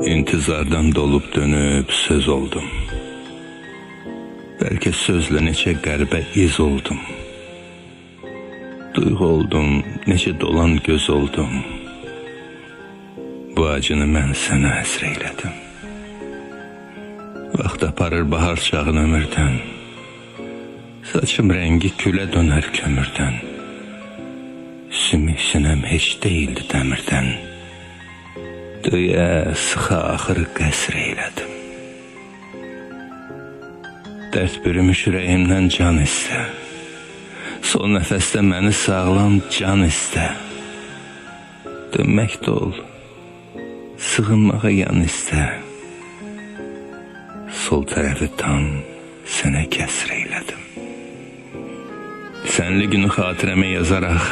İntizardan dolup dönüp söz oldum. Belki sözle neçə qəribə iz oldum. Duyğu oldum, neçə dolan göz oldum. Bu acını mən sənə həsr eylədim. Vaxt aparır bahar çağın ömürdən. Saçım rəngi külə dönər kömürdən. Sümük sinəm heç deyildi dəmirdən. Döyə sıxa axırı qəsr eylədim. Dərd bürümüş ürəyimdən can istə. Son nəfəsdə məni sağlam can istə. Dönmək də ol, sığınmağa yan istə. Sol tərəfi tam sənə kəsr eylədim. Sənli günü xatirəmə yazaraq,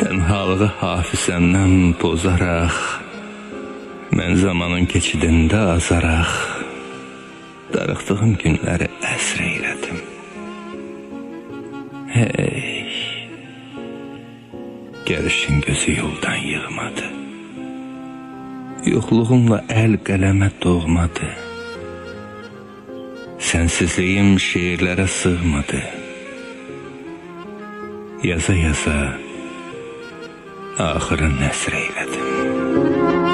tənhalığı hafizəmdən pozaraq, mən zamanın keçidində azaraq, darıxdığım günləri əsr eylədim. Hey, gəlişin gözü yoldan yığmadı. Yoxluğumla əl qələmə doğmadı. Sənsizliyim şeirlərə sığmadı. Yaza yaza axırı nəsr eylədim.